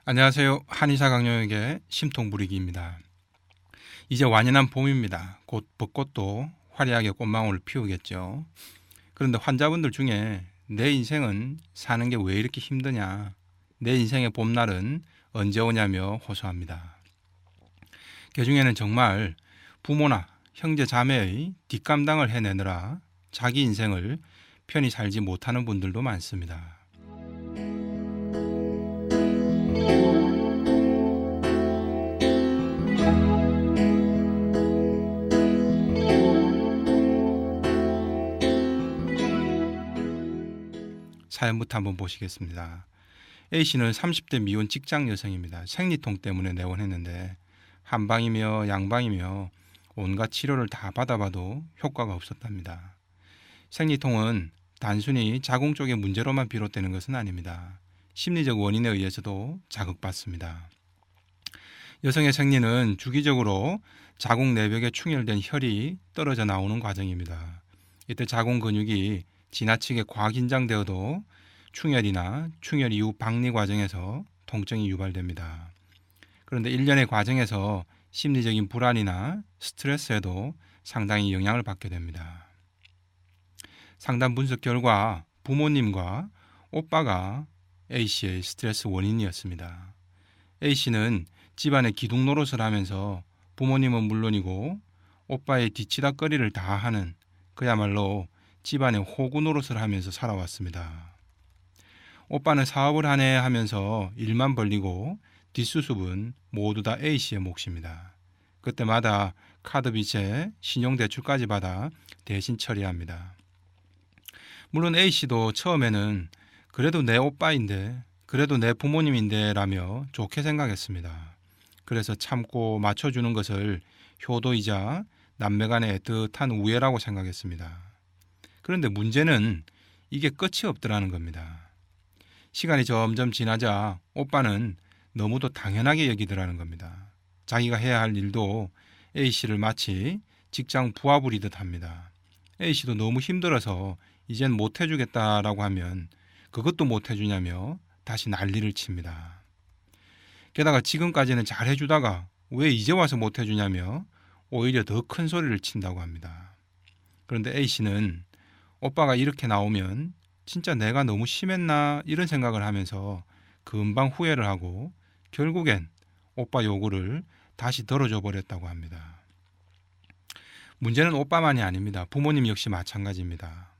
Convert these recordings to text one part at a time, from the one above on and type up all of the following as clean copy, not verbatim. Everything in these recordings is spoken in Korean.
안녕하세요. 한의사 강령에게 심통부리기입니다. 이제 완연한 봄입니다. 곧 벚꽃도 화려하게 꽃망울을 피우겠죠. 그런데 환자분들 중에 내 인생은 사는 게 왜 이렇게 힘드냐, 내 인생의 봄날은 언제 오냐며 호소합니다. 그 중에는 정말 부모나 형제 자매의 뒷감당을 해내느라 자기 인생을 편히 살지 못하는 분들도 많습니다. 사연부터 한번 보시겠습니다. A씨는 30대 미혼 직장 여성입니다. 생리통 때문에 내원했는데 한방이며 양방이며 온갖 치료를 다 받아봐도 효과가 없었답니다. 생리통은 단순히 자궁 쪽의 문제로만 비롯되는 것은 아닙니다. 심리적 원인에 의해서도 자극받습니다. 여성의 생리는 주기적으로 자궁 내벽에 충혈된 혈이 떨어져 나오는 과정입니다. 이때 자궁 근육이 지나치게 과긴장되어도 충혈이나 충혈 이후 박리 과정에서 통증이 유발됩니다. 그런데 일련의 과정에서 심리적인 불안이나 스트레스에도 상당히 영향을 받게 됩니다. 상담 분석 결과 부모님과 오빠가 A씨의 스트레스 원인이었습니다. A씨는 집안의 기둥 노릇을 하면서 부모님은 물론이고 오빠의 뒤치다꺼리를 다 하는 그야말로 집안의 호구 노릇을 하면서 살아왔습니다. 오빠는 사업을 하네 하면서 일만 벌리고 뒷수습은 모두 다 A씨의 몫입니다. 그때마다 카드 빚에 신용대출까지 받아 대신 처리합니다. 물론 A씨도 처음에는 그래도 내 오빠인데, 그래도 내 부모님인데 라며 좋게 생각했습니다. 그래서 참고 맞춰주는 것을 효도이자 남매간의 애틋한 우애라고 생각했습니다. 그런데 문제는 이게 끝이 없더라는 겁니다. 시간이 점점 지나자 오빠는 너무도 당연하게 여기더라는 겁니다. 자기가 해야 할 일도 A씨를 마치 직장 부하 부리듯 합니다. A씨도 너무 힘들어서 이젠 못 해주겠다라고 하면 그것도 못 해주냐며 다시 난리를 칩니다. 게다가 지금까지는 잘 해주다가 왜 이제 와서 못 해주냐며 오히려 더 큰 소리를 친다고 합니다. 그런데 A씨는 오빠가 이렇게 나오면 진짜 내가 너무 심했나 이런 생각을 하면서 금방 후회를 하고 결국엔 오빠 요구를 다시 덜어줘 버렸다고 합니다. 문제는 오빠만이 아닙니다. 부모님 역시 마찬가지입니다.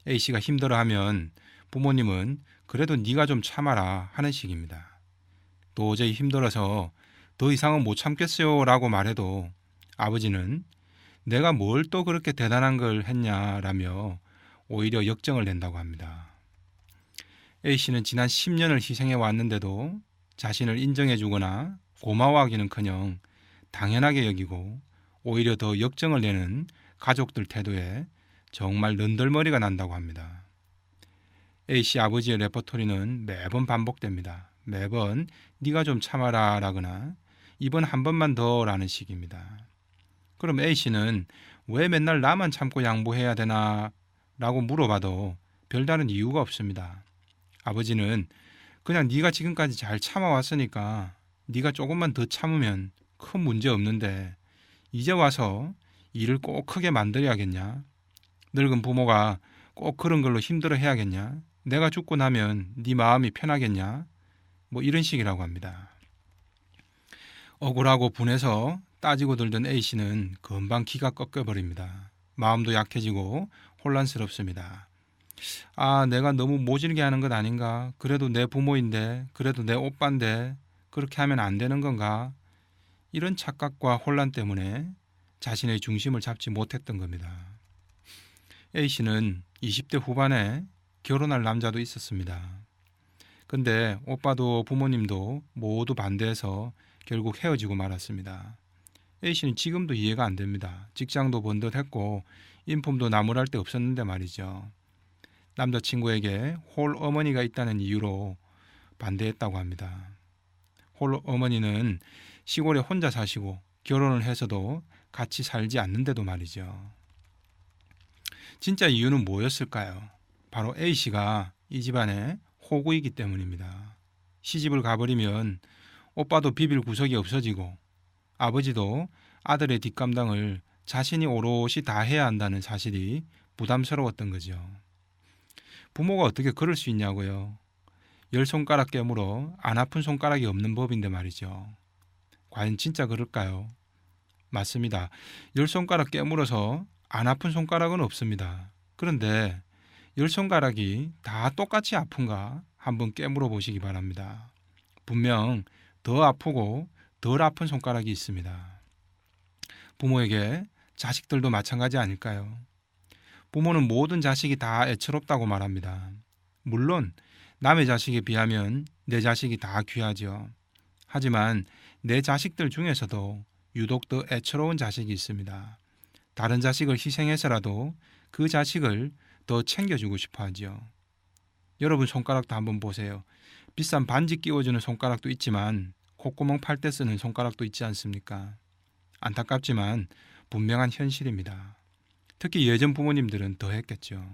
A씨가 힘들어하면 부모님은 그래도 네가 좀 참아라 하는 식입니다. 도저히 힘들어서 더 이상은 못 참겠어요 라고 말해도 아버지는 내가 뭘 또 그렇게 대단한 걸 했냐라며 오히려 역정을 낸다고 합니다. A씨는 지난 10년을 희생해 왔는데도 자신을 인정해주거나 고마워하기는커녕 당연하게 여기고 오히려 더 역정을 내는 가족들 태도에 정말 넌덜머리가 난다고 합니다. A씨 아버지의 레퍼토리는 매번 반복됩니다. 매번 네가 좀 참아라 라거나 이번 한 번만 더 라는 식입니다. 그럼 A씨는 왜 맨날 나만 참고 양보해야 되나 라고 물어봐도 별다른 이유가 없습니다. 아버지는 그냥 네가 지금까지 잘 참아왔으니까 네가 조금만 더 참으면 큰 문제 없는데 이제 와서 일을 꼭 크게 만들어야겠냐? 늙은 부모가 꼭 그런 걸로 힘들어 해야겠냐? 내가 죽고 나면 네 마음이 편하겠냐? 뭐 이런 식이라고 합니다. 억울하고 분해서 따지고 들던 A씨는 금방 기가 꺾여버립니다. 마음도 약해지고 혼란스럽습니다. 아, 내가 너무 모질게 하는 것 아닌가? 그래도 내 부모인데, 그래도 내 오빠인데 그렇게 하면 안 되는 건가? 이런 착각과 혼란 때문에 자신의 중심을 잡지 못했던 겁니다. A씨는 20대 후반에 결혼할 남자도 있었습니다. 근데 오빠도 부모님도 모두 반대해서 결국 헤어지고 말았습니다. A씨는 지금도 이해가 안 됩니다. 직장도 번듯했고 인품도 나무랄 데 없었는데 말이죠. 남자친구에게 홀 어머니가 있다는 이유로 반대했다고 합니다. 홀 어머니는 시골에 혼자 사시고 결혼을 해서도 같이 살지 않는데도 말이죠. 진짜 이유는 뭐였을까요? 바로 A씨가 이 집안의 호구이기 때문입니다. 시집을 가버리면 오빠도 비빌 구석이 없어지고 아버지도 아들의 뒷감당을 자신이 오롯이 다 해야 한다는 사실이 부담스러웠던 거죠. 부모가 어떻게 그럴 수 있냐고요. 10손가락 깨물어 안 아픈 손가락이 없는 법인데 말이죠. 과연 진짜 그럴까요? 맞습니다. 10손가락 깨물어서 안 아픈 손가락은 없습니다. 그런데 10손가락이 다 똑같이 아픈가 한번 깨물어 보시기 바랍니다. 분명 더 아프고 덜 아픈 손가락이 있습니다. 부모에게 자식들도 마찬가지 아닐까요? 부모는 모든 자식이 다 애처롭다고 말합니다. 물론 남의 자식에 비하면 내 자식이 다 귀하죠. 하지만 내 자식들 중에서도 유독 더 애처로운 자식이 있습니다. 다른 자식을 희생해서라도 그 자식을 더 챙겨주고 싶어 하죠. 여러분 손가락도 한번 보세요. 비싼 반지 끼워주는 손가락도 있지만 콧구멍 팔 때 쓰는 손가락도 있지 않습니까? 안타깝지만 분명한 현실입니다. 특히 예전 부모님들은 더 했겠죠.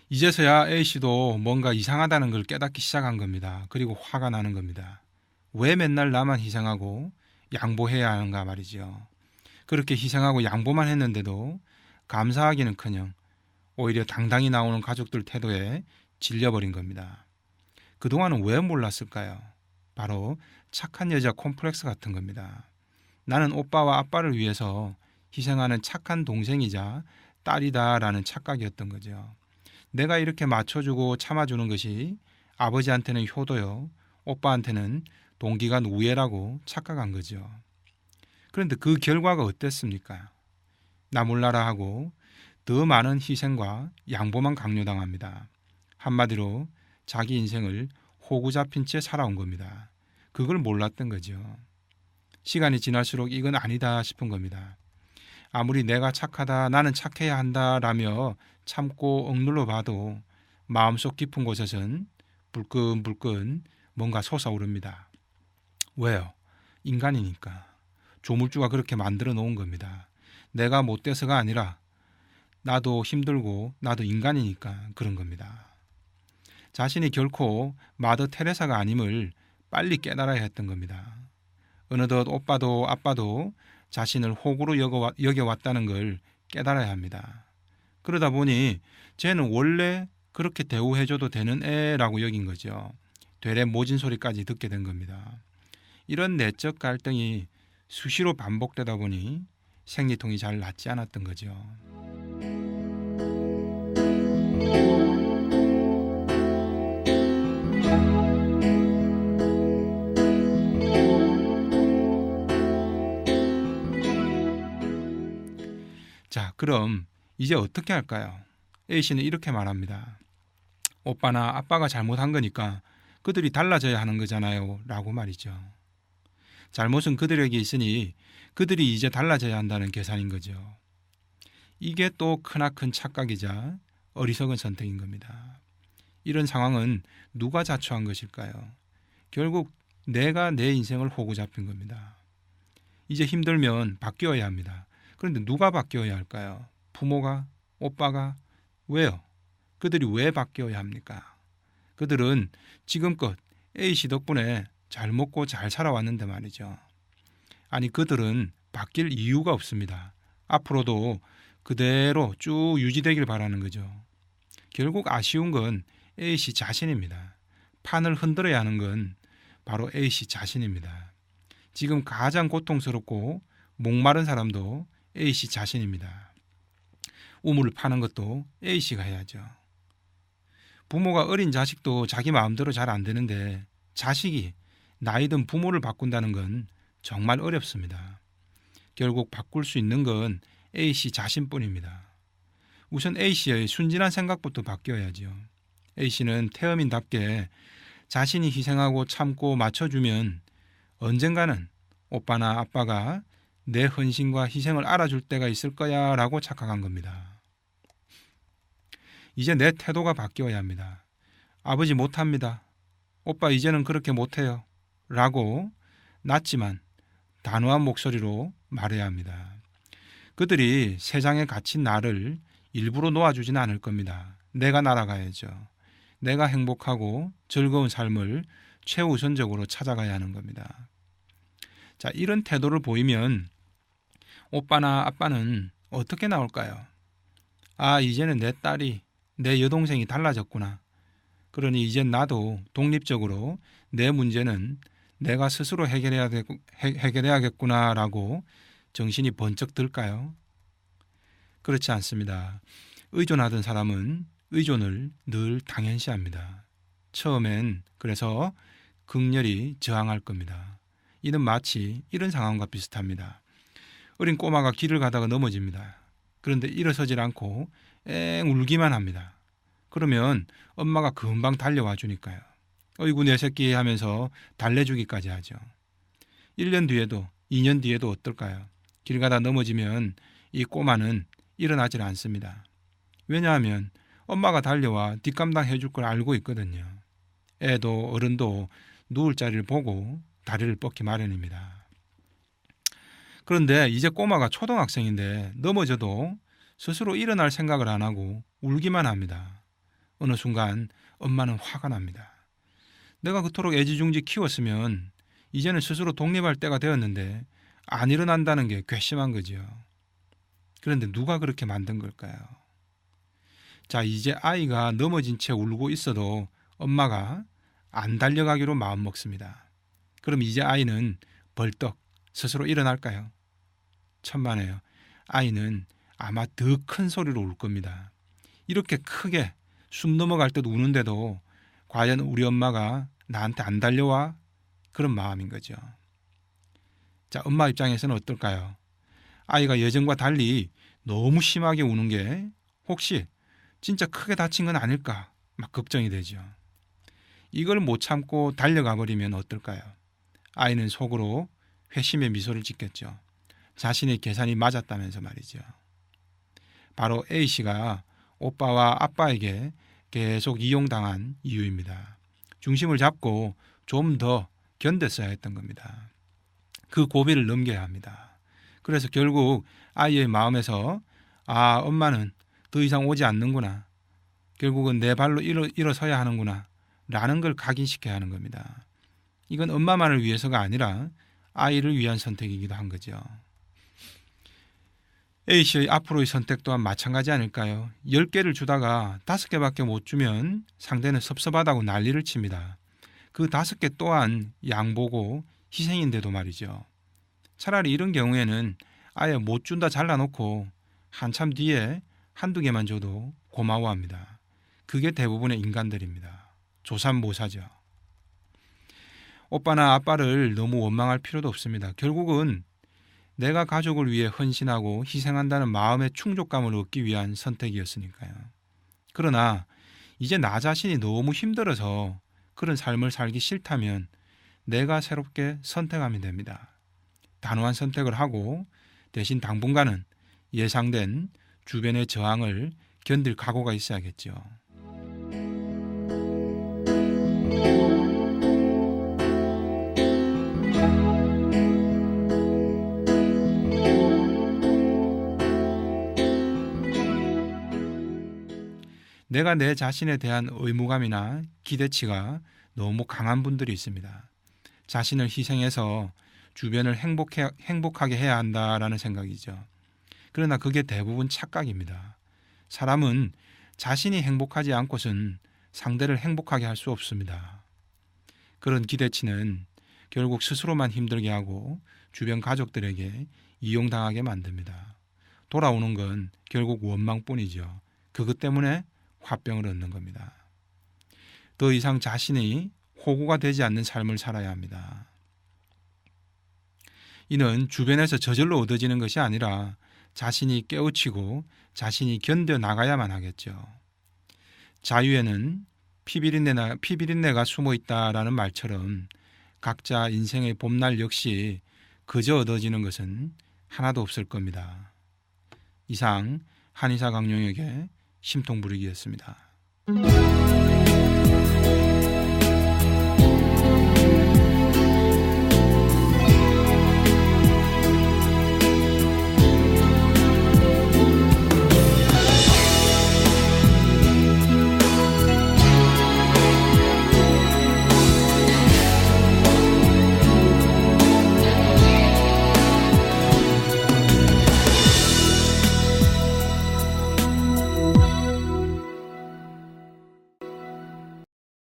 이제서야 A씨도 뭔가 이상하다는 걸 깨닫기 시작한 겁니다. 그리고 화가 나는 겁니다. 왜 맨날 나만 희생하고 양보해야 하는가 말이죠. 그렇게 희생하고 양보만 했는데도 감사하기는커녕 오히려 당당히 나오는 가족들 태도에 질려버린 겁니다. 그동안은 왜 몰랐을까요? 바로 착한 여자 콤플렉스 같은 겁니다. 나는 오빠와 아빠를 위해서 희생하는 착한 동생이자 딸이다라는 착각이었던 거죠. 내가 이렇게 맞춰주고 참아주는 것이 아버지한테는 효도요, 오빠한테는 동기간 우애라고 착각한 거죠. 그런데 그 결과가 어땠습니까? 나 몰라라 하고 더 많은 희생과 양보만 강요당합니다. 한마디로 자기 인생을 호구 잡힌 채 살아온 겁니다. 그걸 몰랐던 거죠. 시간이 지날수록 이건 아니다 싶은 겁니다. 아무리 내가 착하다, 나는 착해야 한다라며 참고 억눌러 봐도 마음속 깊은 곳에선 불끈불끈 뭔가 솟아오릅니다. 왜요? 인간이니까. 조물주가 그렇게 만들어 놓은 겁니다. 내가 못돼서가 아니라 나도 힘들고 나도 인간이니까 그런 겁니다. 자신이 결코 마더 테레사가 아님을 빨리 깨달아야 했던 겁니다. 어느덧 오빠도 아빠도 자신을 호구로 여겨왔다는 걸 깨달아야 합니다. 그러다 보니 쟤는 원래 그렇게 대우해줘도 되는 애라고 여긴 거죠. 되레 모진 소리까지 듣게 된 겁니다. 이런 내적 갈등이 수시로 반복되다 보니 생리통이 잘 낫지 않았던 거죠. 자, 그럼 이제 어떻게 할까요? A씨는 이렇게 말합니다. 오빠나 아빠가 잘못한 거니까 그들이 달라져야 하는 거잖아요 라고 말이죠. 잘못은 그들에게 있으니 그들이 이제 달라져야 한다는 계산인 거죠. 이게 또 크나큰 착각이자 어리석은 선택인 겁니다. 이런 상황은 누가 자초한 것일까요? 결국 내가 내 인생을 호구 잡힌 겁니다. 이제 힘들면 바뀌어야 합니다. 그런데 누가 바뀌어야 할까요? 부모가? 오빠가? 왜요? 그들이 왜 바뀌어야 합니까? 그들은 지금껏 A씨 덕분에 잘 먹고 잘 살아왔는데 말이죠. 아니 그들은 바뀔 이유가 없습니다. 앞으로도 그대로 쭉 유지되길 바라는 거죠. 결국 아쉬운 건 A씨 자신입니다. 판을 흔들어야 하는 건 바로 A씨 자신입니다. 지금 가장 고통스럽고 목마른 사람도 A씨 자신입니다. 우물을 파는 것도 A씨가 해야죠. 부모가 어린 자식도 자기 마음대로 잘 안 되는데 자식이 나이든 부모를 바꾼다는 건 정말 어렵습니다. 결국 바꿀 수 있는 건 A씨 자신뿐입니다. 우선 A씨의 순진한 생각부터 바뀌어야죠. A씨는 태어민답게 자신이 희생하고 참고 맞춰주면 언젠가는 오빠나 아빠가 내 헌신과 희생을 알아줄 때가 있을 거야 라고 착각한 겁니다. 이제 내 태도가 바뀌어야 합니다. 아버지 못합니다. 오빠 이제는 그렇게 못해요. 라고 낮지만 단호한 목소리로 말해야 합니다. 그들이 세상에 갇힌 나를 일부러 놓아주지는 않을 겁니다. 내가 날아가야죠. 내가 행복하고 즐거운 삶을 최우선적으로 찾아가야 하는 겁니다. 자, 이런 태도를 보이면 오빠나 아빠는 어떻게 나올까요? 아, 이제는 내 딸이, 내 여동생이 달라졌구나. 그러니 이젠 나도 독립적으로 내 문제는 내가 스스로 해결해야겠구나라고 정신이 번쩍 들까요? 그렇지 않습니다. 의존하던 사람은 의존을 늘 당연시합니다. 처음엔 그래서 극렬히 저항할 겁니다. 이는 마치 이런 상황과 비슷합니다. 어린 꼬마가 길을 가다가 넘어집니다. 그런데 일어서질 않고 엥 울기만 합니다. 그러면 엄마가 금방 달려와 주니까요. 어이구 내 새끼 하면서 달래주기까지 하죠. 1년 뒤에도 2년 뒤에도 어떨까요? 길 가다 넘어지면 이 꼬마는 일어나질 않습니다. 왜냐하면 엄마가 달려와 뒷감당 해줄 걸 알고 있거든요. 애도 어른도 누울 자리를 보고 다리를 뻗기 마련입니다. 그런데 이제 꼬마가 초등학생인데 넘어져도 스스로 일어날 생각을 안 하고 울기만 합니다. 어느 순간 엄마는 화가 납니다. 내가 그토록 애지중지 키웠으면 이제는 스스로 독립할 때가 되었는데 안 일어난다는 게 괘씸한 거죠. 그런데 누가 그렇게 만든 걸까요? 자, 이제 아이가 넘어진 채 울고 있어도 엄마가 안 달려가기로 마음먹습니다. 그럼 이제 아이는 벌떡 스스로 일어날까요? 천만에요. 아이는 아마 더 큰 소리로 울 겁니다. 이렇게 크게 숨 넘어갈 듯 우는데도 과연 우리 엄마가 나한테 안 달려와? 그런 마음인 거죠. 자, 엄마 입장에서는 어떨까요? 아이가 예전과 달리 너무 심하게 우는 게 혹시 진짜 크게 다친 건 아닐까 막 걱정이 되죠. 이걸 못 참고 달려가 버리면 어떨까요? 아이는 속으로 회심의 미소를 짓겠죠. 자신의 계산이 맞았다면서 말이죠. 바로 A씨가 오빠와 아빠에게 계속 이용당한 이유입니다. 중심을 잡고 좀 더 견뎠어야 했던 겁니다. 그 고비를 넘겨야 합니다. 그래서 결국 아이의 마음에서 아, 엄마는 더 이상 오지 않는구나. 결국은 내 발로 일어서야 하는구나. 라는 걸 각인시켜야 하는 겁니다. 이건 엄마만을 위해서가 아니라 아이를 위한 선택이기도 한 거죠. A씨의 앞으로의 선택 또한 마찬가지 아닐까요? 10개를 주다가 5개밖에 못 주면 상대는 섭섭하다고 난리를 칩니다. 그 5개 또한 양보고 희생인데도 말이죠. 차라리 이런 경우에는 아예 못 준다 잘라놓고 한참 뒤에 한두 개만 줘도 고마워합니다. 그게 대부분의 인간들입니다. 조삼모사죠. 오빠나 아빠를 너무 원망할 필요도 없습니다. 결국은 내가 가족을 위해 헌신하고 희생한다는 마음의 충족감을 얻기 위한 선택이었으니까요. 그러나 이제 나 자신이 너무 힘들어서 그런 삶을 살기 싫다면 내가 새롭게 선택하면 됩니다. 단호한 선택을 하고 대신 당분간은 예상된 주변의 저항을 견딜 각오가 있어야겠죠. 내가 내 자신에 대한 의무감이나 기대치가 너무 강한 분들이 있습니다. 자신을 희생해서 주변을 행복하게 해야 한다라는 생각이죠. 그러나 그게 대부분 착각입니다. 사람은 자신이 행복하지 않고선 상대를 행복하게 할 수 없습니다. 그런 기대치는 결국 스스로만 힘들게 하고 주변 가족들에게 이용당하게 만듭니다. 돌아오는 건 결국 원망뿐이죠. 그것 때문에 화병을 얻는 겁니다. 더 이상 자신이 호구가 되지 않는 삶을 살아야 합니다. 이는 주변에서 저절로 얻어지는 것이 아니라 자신이 깨우치고 자신이 견뎌나가야만 하겠죠. 자유에는 피비린내가 숨어 있다라는 말처럼 각자 인생의 봄날 역시 그저 얻어지는 것은 하나도 없을 겁니다. 이상 한의사 강용혁의 심통부리기였습니다.